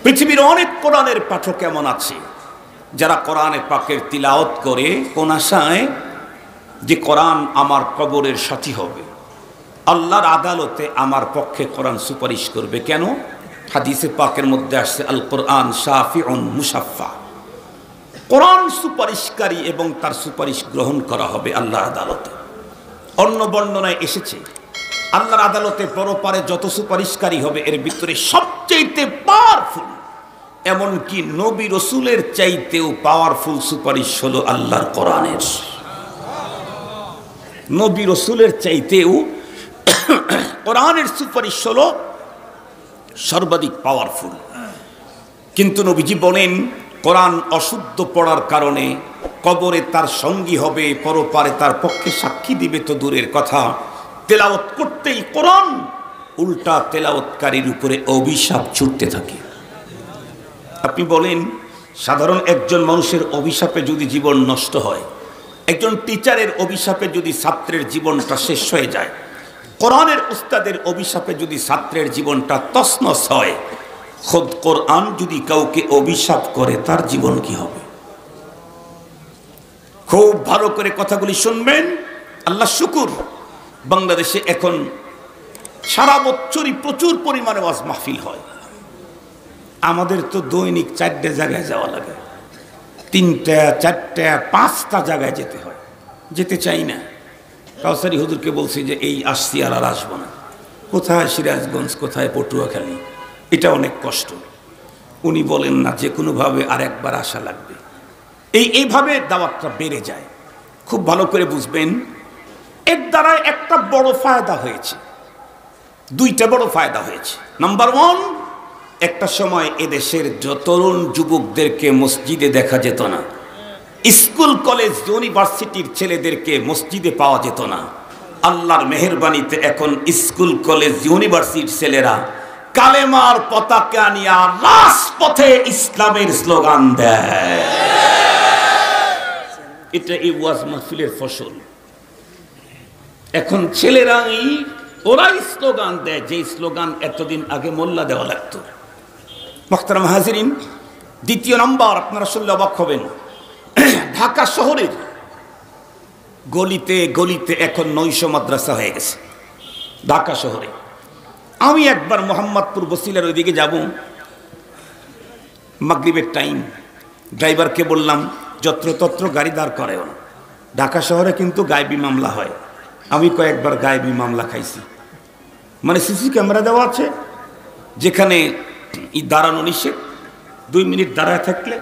পৃথিবীর অনেক কোরআনের পাঠক এমন আছে যারা কোরআনে পাকের তিলাওয়াত করে কোন আশায় যে কোরআন আমার কবরের সাথী হবে, আল্লাহর আদালতে আমার পক্ষে কোরআন সুপারিশ করবে। কেন? হাদিসে পাকের মধ্যে আসছে আল কোরআন শাফিউন মুশাফফা, কোরআন সুপারিশকারী এবং তার সুপারিশ গ্রহণ করা হবে আল্লাহর আদালতে। অন্য বর্ণনায় এসেছে আল্লাহর আদালতে পরপারে যত সুপারিশকারী হবে এর ভিতরে সবচেয়ে পাওয়ারফুল, এমনকি নবী রসুলের চাইতেও পাওয়ারফুল সুপারিশ হলো আল্লাহর কোরআনের। নবী রসুলের চাইতেও কোরআনের সুপারিশ হলো সর্বাধিক পাওয়ারফুল। কিন্তু নবীজি বলেন কোরআন অশুদ্ধ পড়ার কারণে কবরে তার সঙ্গী হবে, পরপারে তার পক্ষে সাক্ষী দিবে তো দূরের কথা, তেলাওয়াত করতেই কোরআন উল্টা তেলাওয়াতকারীর উপরে অভিশাপ ছুটতে থাকে। আপনি বলেন সাধারণ একজন মানুষের অভিশাপে যদি জীবন নষ্ট হয়, একজন টিচারের অভিশাপে যদি ছাত্রের জীবনটা শেষ হয়ে যায়, কোরআনের উস্তাদের অভিশাপে যদি ছাত্রের জীবনটা তছনছ হয়, খোদ কোরআন যদি কাউকে অভিশাপ করে তার জীবন কি হবে? খুব ভালো করে কথাগুলি শুনবেন। আল্লাহ শুকুর, বাংলাদেশে এখন সারা বছরই প্রচুর পরিমাণে ওয়াজ মাহফিল হয়। আমাদের তো দৈনিক 4টে জায়গায় যাওয়া লাগে, 3টা 4টা 5টা জায়গায় যেতে হয়, যেতে চাই না। কাউসারি হুজুরকে বলছি যে এই আসছি আর আসবো না, কোথায় সিরাজগঞ্জ, কোথায় পটুয়াখালী, এটা অনেক কষ্ট। উনি বলেন না, যে কোনোভাবে আর একবার আসা লাগবে। এইভাবে দাওয়াতটা বেড়ে যায়। খুব ভালো করে বুঝবেন, এর দ্বারা একটা বড় ফায়দা হয়েছে, 2টা বড় ফায়দা হয়েছে। নাম্বার 1, একটা সময় এদেশের তরুণ যুবকদেরকে মসজিদে দেখা যেত না, স্কুল কলেজ ইউনিভার্সিটির ছেলেদেরকে মসজিদে পাওয়া যেত না। আল্লাহর মেহেরবানিতে এখন স্কুল কলেজ ইউনিভার্সিটির ছেলেরা কালেমার পতাকা নিয়ে রাজপথে ইসলামের স্লোগান দেয়। এটা এই ওয়াজ মাহফিলের ফসল। এখন ছেলেরাই ওরাই স্লোগান দেয়, যে স্লোগান এতদিন আগে মোল্লা দেওয়া লাগতো। মুহতারাম হাজিরিন, 2য় নাম্বার, আপনারা শুনলে অবাক হবেন, ঢাকা শহরের গলিতে গলিতে এখন 900 মাদ্রাসা হয়ে গেছে ঢাকা শহরে। আমি একবার মোহাম্মদপুর বসিলার ওইদিকে যাব, মাগরিবের টাইম, ড্রাইভারকে বললাম যত্রতত্র গাড়ি দাঁড় করেও না। ঢাকা শহরে কিন্তু গায়েবী মামলা হয়, আমি কয়েকবার গায়েবী মামলা খাইছি। মানে সিসি ক্যামেরা দেওয়া আছে, যেখানে দাঁড়ানো নিষেধ, 2 মিনিট দাঁড়ায় থাকলে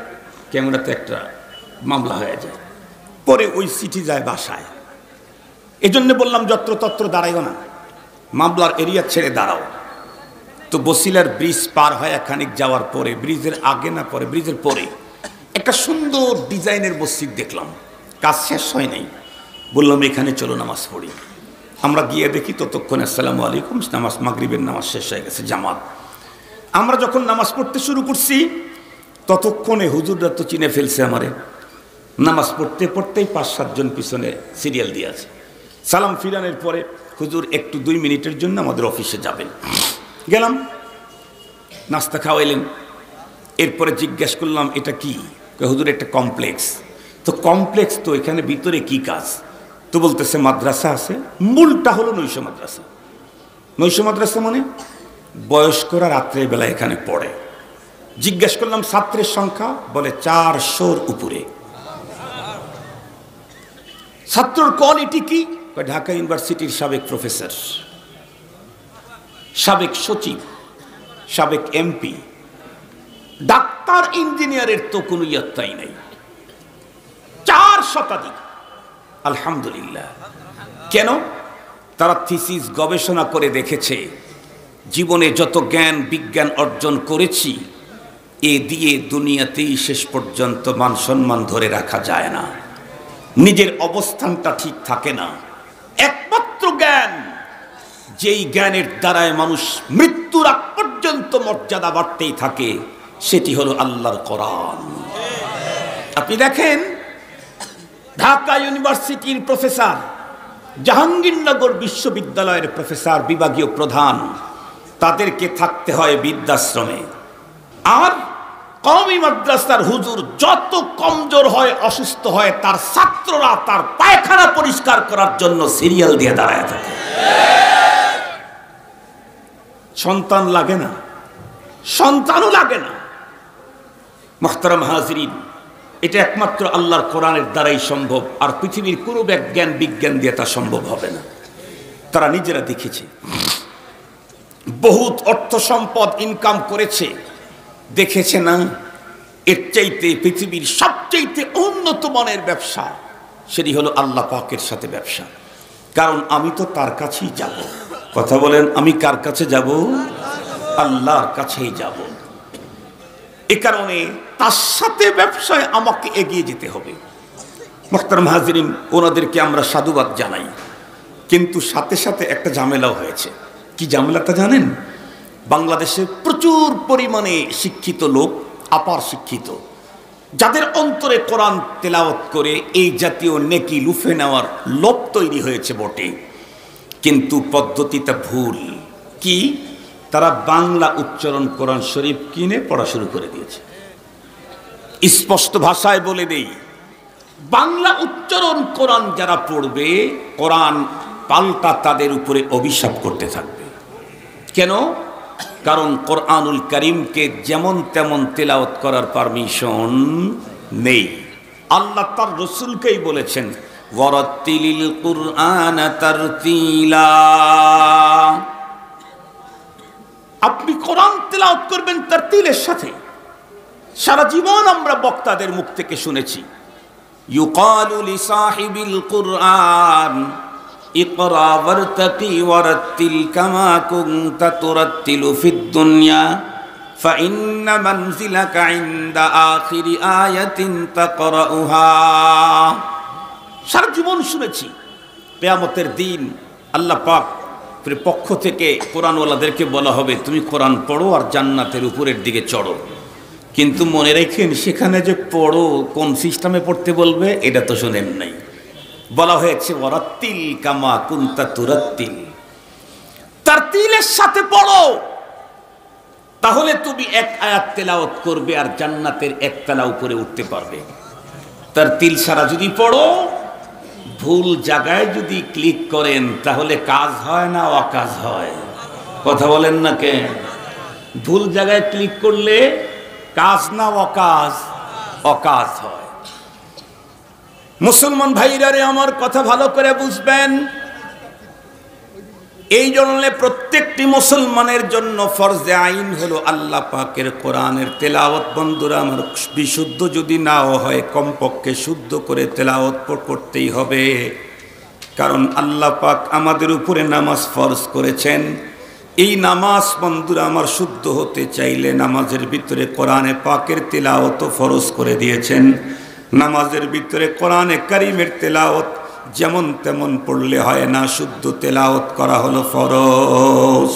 ক্যামেরাতে একটা মামলা হয়ে যায়, পরে ওই চিঠি যায় বাসায়। এজন্য বললাম যত্রতত্র দাঁড়াইও না, মামলার এরিয়া ছেড়ে দাঁড়াও। তো বসিলার ব্রিজ পার হয় খানিক যাওয়ার পরে, ব্রিজের আগে না পরে, ব্রিজের পরে একটা সুন্দর ডিজাইনের মসজিদ দেখলাম, কাজ শেষ হয় নাই। বললাম এখানে চলো নামাজ পড়ি। আমরা গিয়ে দেখি ততক্ষণে আসসালামু আলাইকুম, নামাজ মাগরিবের নামাজ শেষ হয়ে গেছে, জামাত। আমরা যখন নামাজ পড়তে শুরু করছি ততক্ষণে হুজুররা তো চিনে ফেলছে আমারে। নামাজ পড়তে পড়তেই 5-7 জন পিছনে সিরিয়াল দিয়ে আছে। সালাম ফিরানোর পরে হুজুর একটু 2 মিনিটের জন্য আমাদের অফিসে যাবেন। গেলাম, নাস্তা খাওয়াইলেন। এরপরে জিজ্ঞেস করলাম এটা কি? হুজুর একটা কমপ্লেক্স। তো কমপ্লেক্স তো এখানে ভিতরে কি কাজ? তো বলতেছে মাদ্রাসা আছে, মূলটা হলো 900 মাদ্রাসা। 900 মাদ্রাসা মানে বয়স্করা রাত্রের বেলা এখানে পড়ে। জিজ্ঞেস করলাম ছাত্রের সংখ্যা, বলে 400-র উপরে। ছাত্রর কোয়ালিটি কি? ঢাকা ইউনিভার্সিটির সাবেক প্রফেসর, সাবেক সচিব, সাবেক এমপি, ডাক্তার, ইঞ্জিনিয়ারের তো কোনো ইয়াত্তাই নাই। 4 শতাধিক, আলহামদুলিল্লাহ। কেন? তারা থিসিস গবেষণা করে দেখেছে জীবনে যত জ্ঞান বিজ্ঞান অর্জন করেছি এ দিয়ে দুনিয়াতেই শেষ পর্যন্ত মান সম্মান ধরে রাখা যায় না, নিজের অবস্থানটা ঠিক থাকে না। একমাত্র জ্ঞান, যেই জ্ঞানের দ্বারায় মানুষ মৃত্যুর আগ পর্যন্ত মর্যাদা বাড়তেই থাকে, সেটি হলো আল্লাহর কোরআন। আপনি দেখেন ঢাকা ইউনিভার্সিটির প্রফেসর, জাহাঙ্গীরনগর বিশ্ববিদ্যালয়ের প্রফেসর, বিভাগীয় প্রধান, তাদেরকে থাকতে হয় বৃদ্ধাশ্রমে। আর কওমি মাদ্রাসার হুজুর যত কমজোর হয়, অসুস্থ হয়, তার ছাত্ররা তার পায়খানা পরিষ্কার করার জন্য সিরিয়াল দিয়ে দাঁড়ায় থাকে। সন্তান লাগে না, সন্তানও লাগে না। মুহতারাম হাজিরিন, এটা একমাত্র আল্লাহর কোরআনের দ্বারাই সম্ভব, আর পৃথিবীর কোনো বিজ্ঞান দিয়ে তা সম্ভব হবে না। তারা নিজেরা দেখেছে, বহুত অর্থ সম্পদ ইনকাম করেছে, দেখেছে না এর চাইতে পৃথিবীর সবচাইতে উন্নত মানের ব্যবসা সেটি হলো আল্লাহ পাকের সাথে ব্যবসা। কারণ আমি তো তার কাছেই যাব। কথা বলেন, আমি কার কাছে যাব? আল্লাহর কাছেই যাব। এ কারণে তার সাথে ব্যবসায় আমাকে এগিয়ে যেতে হবে। মুহতারাম হাজিরিন, ওনাদেরকে আমরা সাধুবাদ জানাই, কিন্তু সাথে সাথে একটা ঝামেলাও হয়েছে। কি ঝামেলাটা জানেন? বাংলাদেশে প্রচুর পরিমাণে শিক্ষিত লোক, আপার শিক্ষিত, যাদের অন্তরে কোরআন তেলাওয়াত করে এই জাতীয় নেকি লুফে নেওয়ার লোভ তৈরি হয়েছে বটে, কিন্তু পদ্ধতিটা ভুল। কি? তারা বাংলা উচ্চারণ কোরআন শরীফ কিনে পড়া শুরু করে দিয়েছে। স্পষ্ট ভাষায় বলে দেই, বাংলা উচ্চারণ কোরআন যারা পড়বে, কোরআন পাল্টা তাদের উপরে অভিশাপ করতে থাকবে। কেন? কারণ কোরআনুল কারীমকে যেমন তেমন তেলাওয়াত করার পারমিশন নেই। আল্লাহ তার রাসূলকেই বলেছেন, ওয়ারাত্তিলিল কুরআনা তারতিলা, আপনি কোরআন তেলাওয়াত করবেন তারতিলের সাথে। সারা জীবন আমরা বক্তাদের মুখ থেকে শুনেছি, ইউকালু লিসাহিবিল কুরআন ইকরা ওয়ারতাকি ওয়ারাত্তিল কামা কুনতা তুরাত্তিলু ফিদ দুনিয়া ফাইন্না মানজিলাকা ইনদা আখিরি আয়াতিন তাকরাউহা। সারা জীবন শুনেছি কিয়ামতের দিন আল্লাহ পাক পক্ষ থেকে কোরআনওয়ালাদেরকে বলা হবে, তুমি কোরআন পড়ো আর জান্নাতের উপরের দিকে চড়ো। কিন্তু মনে রাখেন, সেখানে যে পড়ো কোন সিস্টেমে পড়তে বলবে এটা তো শোনেন নাই। বলা হয়েছে ওয়ারাত্তিল কামা কুনতা তুরাত্তিল, তারতিলের সাথে পড়ো, তাহলে তুমি এক আয়াত তেলাওয়াত করবে আর জান্নাতের এক তলা উপরে উঠতে পারবে। তারতিল ছাড়া যদি পড়ো, ভুল জায়গায় যদি ক্লিক করেন, তাহলে কাজ হয় না অকাজ হয়। কথা বলেন না কেন? ভুল জায়গায় ক্লিক করলে কাজ না অকাজ? অকাজ হয়। মুসলমান ভাইরা রে, আমার কথা ভালো করে বুঝবেন। এই জন্য প্রত্যেকটি মুসলমানের জন্য ফরজে আইন হলো আল্লাহ পাকের কোরআনের তেলাওয়াত। বন্ধুরা আমার, বিশুদ্ধ যদি নাও হয়, কমপক্ষে শুদ্ধ করে তেলাওয়াত করতেই হবে। কারণ আল্লাহ পাক আমাদের উপরে নামাজ ফরজ করেছেন। এই নামাজ বন্ধুরা আমার শুদ্ধ হতে চাইলে নামাজের ভিতরে কোরআনে পাকের তেলাওয়াত ফরজ করে দিয়েছেন। নামাজের ভিতরে কোরআনে কারীমের তেলাওয়াত যেমন তেমন পড়লে হয় না, শুদ্ধ তেলাওয়াত করা হলো ফরজ।